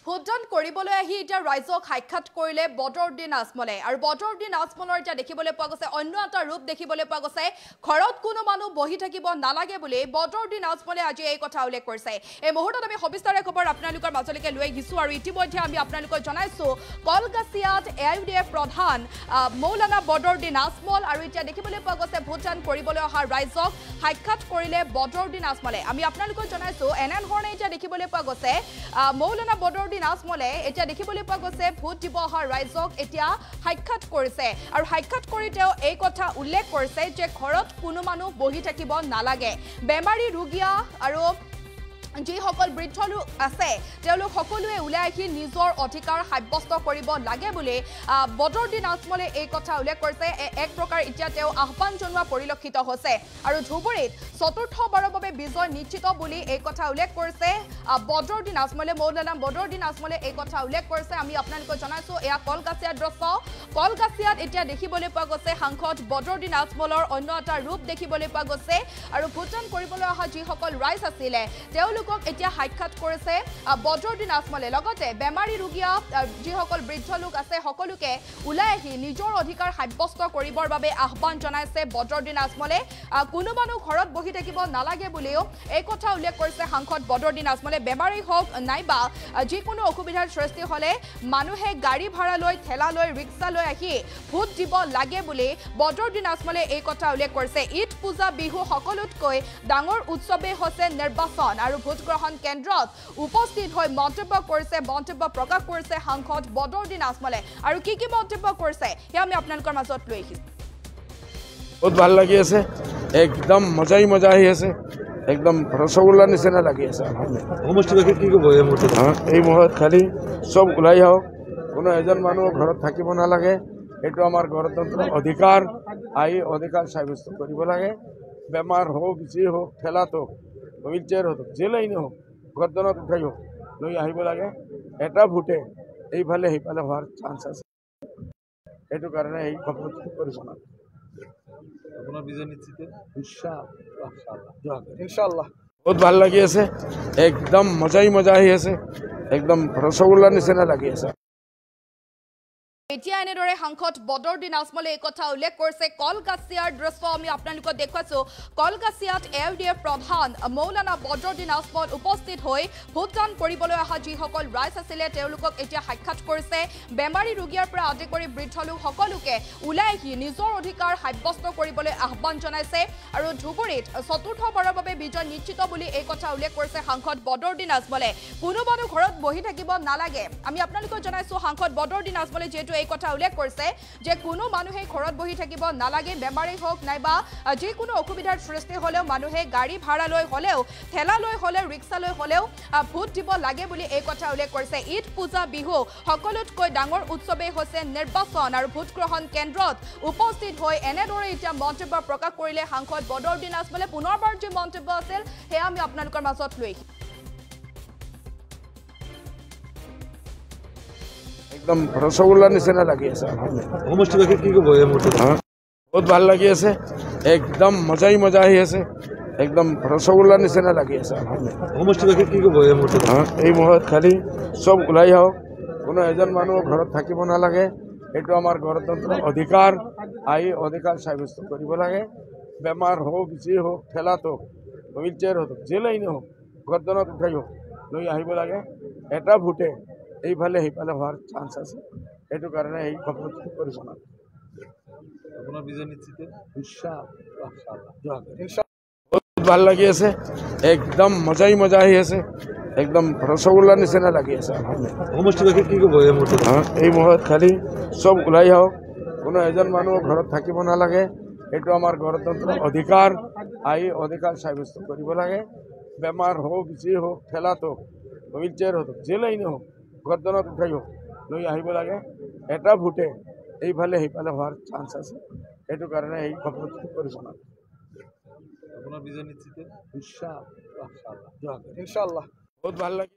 ভোটদান কৰিবলৈ আহি এতিয়া ৰাইজক সাক্ষাৎ কৰিলে বদৰুদ্দিন আজমলে আৰু বদৰুদ্দিন আজমলৰ এতিয়া দেখিবলৈ পোৱা গৈছে অন্য এটা ৰূপ দেখিবলৈ পোৱা গৈছে ঘৰত কোনো মানুহ বহি থাকিব নালাগে বুলি বদৰুদ্দিন আজমলে আজি এই কথা উল্লেখ কৰিছে। এই মুহূৰ্তত আমি সবিস্তাৰে খবৰ আপোনালোকৰ মাজলৈকে লৈ আহিছো আৰু ইতিমধ্যে আমি আপোনালোকক জনাইছো কলকাছিয়াত AIUDF প্ৰধান মৌলানা বদৰুদ্দিন আজমল আৰু এতিয়া দেখিবলৈ পোৱা গৈছে ভোটদান কৰিবলৈ অহা ৰাইজক সাক্ষাৎ কৰিলে বদৰুদ্দিন আজমলে। আমি আপোনালোকক জনাইছো এনেধৰণে এতিয়া দেখিবলৈ পোৱা গৈছে মৌলানা বদৰুদ্দিন আজমলে এতিয়া দেখিবলৈ পোৱা গৈছে ভোট দিব অহা ৰাইজক এতিয়া সাক্ষাৎ কৰিছে আৰু সাক্ষাৎ কৰি তেওঁ এই কথা উল্লেখ কৰিছে যে ঘৰত কোনো মানুহ বহি থাকিব নালাগে, বেমাৰী ৰোগীয়া আৰু যিসকল বৃদ্ধ লোক আছে তেওঁলোক সকলোৱে ওলাই আহি নিজৰ অধিকাৰ সাব্যস্ত কৰিব লাগে বুলি বদৰুদ্দিন আজমলে এই কথা উল্লেখ কৰিছে। এক প্ৰকাৰ এতিয়া তেওঁ আহ্বান জনোৱা পৰিলক্ষিত হৈছে আৰু ধুবুৰীত চতুৰ্থবাৰৰ বাবে বিজয় নিশ্চিত বুলি এই কথা উল্লেখ কৰিছে বদৰুদ্দিন আজমলে। মৌলানা বদৰুদ্দিন আজমলে এই কথা উল্লেখ কৰিছে। আমি আপোনালোকক জনাইছো এয়া কলকাছিয়াৰ দৃশ্য। কলকাছিয়াত এতিয়া দেখিবলৈ পোৱা গৈছে সাংসদ বদৰুদ্দিন আজমলৰ অন্য এটা ৰূপ দেখিবলৈ পোৱা গৈছে আৰু ভোটদান কৰিবলৈ অহা যিসকল ৰাইজ আছিলে তেওঁলোকক এতিয়া সাক্ষাৎ কৰিছে বদৰুদ্দিন আজমলে। লগতে বেমাৰী ৰোগীয়া যিসকল বৃদ্ধ লোক আছে সকলোকে ওলাই আহি নিজৰ অধিকাৰ সাব্যস্ত কৰিবৰ বাবে আহ্বান জনাইছে বদৰুদ্দিন আজমলে। কোনো মানুহ ঘৰত বহি থাকিব নালাগে বুলিও এই কথা উল্লেখ কৰিছে সাংসদ বদৰুদ্দিন আজমলে। বেমাৰী হওক নাইবা যিকোনো অসুবিধাৰ সৃষ্টি হলে মানুহে গাড়ী ভাড়া লৈ ঠেলা লৈ ৰিক্সা লৈ আহি ভোট দিব লাগে বুলি বদৰুদ্দিন আজমলে এই কথা উল্লেখ কৰিছে। ঈদ পূজা বিহু সকলোতকৈ ডাঙৰ উৎসৱেই হৈছে নিৰ্বাচন আৰু ভোট গ্ৰহণ কেন্দ্ৰত উপস্থিত হৈ মন্তব্য প্ৰকাশ কৰিছে সাংসদ বদৰুদ্দিন আজমলে। আৰু কি মন্তব্য কৰিছে সেয়া আমি আপোনালোকৰ মাজত লৈ আহিছো। বহুত ভাল লাগি আছে, একদম মজা আহি আছে, একদম ৰসগোল্লা নিচিনা লাগি আছে। সমষ্টিবাসী কি ক'ব এই মুহূৰ্তত খালি চব ওলাই আহক, কোনো এজন মানুহ ঘৰত থাকিব নালাগে, এইটো আমাৰ গণতন্ত্ৰৰ অধিকাৰ, আহি অধিকাৰ সাব্যস্ত কৰিব লাগে। বেমাৰ হোক যি হোক ঠেলাত হোক হুইল চেয়াৰ হোক যে লাইনে হোক গৰ্দনত উঠাই হোক লৈ আহিব লাগে। এটা ভোটে এইফালে সেইফালে হোৱাৰ চান্স আছে, সেইটো কাৰণে এই খবৰটো কৰিছোঁ। আপোনাৰ বিজয় নিশ্চিত ইনশাআল্লাহ। বহুত ভাল লাগি আছে, একদম মজা আহি আছে, একদম ৰসগোল্লা নিচিনা লাগি আছে। এতিয়া এনেদৰে সাংসদ বদৰুদ্দিন আজমলে এই কথা উল্লেখ কৰিছে। কলকাছিয়াৰ দৃশ্য আমি আপোনালোকক দেখুৱাইছো। কলকাছিয়াত AIUDF প্ৰধান মৌলানা বদৰুদ্দিন আজমল উপস্থিত হৈ ভোটদান কৰিবলৈ অহা যিসকল ৰাইজ আছিলে তেওঁলোকক এতিয়া সাক্ষাৎ কৰিছে। বেমাৰী ৰোগীয়াৰ পৰা আদি কৰি বৃদ্ধ লোক সকলোকে ওলাই আহি নিজৰ অধিকাৰ সাব্যস্ত কৰিবলৈ আহ্বান জনাইছে আৰু ধুবুৰীত চতুৰ্থবাৰৰ বাবে বিজয় নিশ্চিত বুলি এই কথা উল্লেখ কৰিছে সাংসদ বদৰুদ্দিন আজমলে। কোনো মানুহ ঘৰত বহি থাকিব নালাগে। আমি আপোনালোকক জনাইছো সাংসদ বদৰুদ্দিন আজমলে যিহেতু এই কথা উল্লেখ কৰিছে যে কোনো মানুহে ঘৰত বহি থাকিব নালাগে, বেমাৰী হওক নাইবা যিকোনো অসুবিধাৰ সৃষ্টি হলেও মানুহে গাড়ী ভাড়া লৈ হলেও ঠেলা লৈ হলেও ৰিক্সা লৈ হলেও ভোট দিব লাগে বুলি এই কথা উল্লেখ কৰিছে। ঈদ পূজা বিহু সকলোতকৈ ডাঙৰ উৎসৱেই হৈছে নিৰ্বাচন আৰু ভোট গ্ৰহণ কেন্দ্ৰত উপস্থিত হৈ এনেদৰে এতিয়া মন্তব্য প্ৰকাশ কৰিলে সাংসদ বদৰুদ্দিন আজমলে। পুনৰবাৰ যি মন্তব্য আছিল সেয়া আমি আপোনালোকৰ মাজত লৈ আহিম। একদম ৰসগোল্লা নিচিনা লাগি আছে। সমষ্টিবাসী কি ক'ব বহুত ভাল লাগি আছে, একদম মজা আহি আছে, একদম ৰসগোল্লা নিচিনা লাগি আছে। সমষ্টিবাসী কি ক'ব এই মুহূৰ্তত খালি চব ওলাই আহক, কোনো এজন মানুহ ঘৰত থাকিব নালাগে, এইটো আমাৰ গণতন্ত্ৰৰ অধিকাৰ, আহি অধিকাৰ সাব্যস্ত কৰিব লাগে। বেমাৰ হোক যি হোক ঠেলাত হোক হুইল চেয়াৰ হোক যে লাইনে হোক গৰ্দনত উঠাই হোক লৈ আহিব লাগে। এটা ভোটে এইফালে সেইফালে হোৱাৰ চান্স আছে, সেইটো কাৰণে এই খবৰটো কৰিছোঁ। আপোনাৰ বিজয় নিশ্চিত বহুত ভাল লাগি আছে, একদম মজা আহি আছে, একদম ৰসগোল্লা নিচিনা লাগি আছে। সমষ্টিবাসী কি ক'ব এই মুহূৰ্তত খালি চব ওলাই আহক, কোনো এজন মানুহ ঘৰত থাকিব নালাগে, এইটো আমাৰ গণতন্ত্ৰৰ অধিকাৰ, আহি অধিকাৰ সাব্যস্ত কৰিব লাগে। বেমাৰ হোক যি হোক ঠেলাত হোক হুইল চেয়াৰ হোক যে লাইনে হোক গৰ্দনত উঠাই হোক লৈ আহিব লাগে। এটা ভোটে এইফালে সেইফালে হোৱাৰ চান্স আছে, সেইটো কাৰণে এই খবৰটো কৰিছোঁ। আপোনাৰ বিজয় নিশ্চিত ইনশাআল্লাহ। বহুত ভাল লাগে।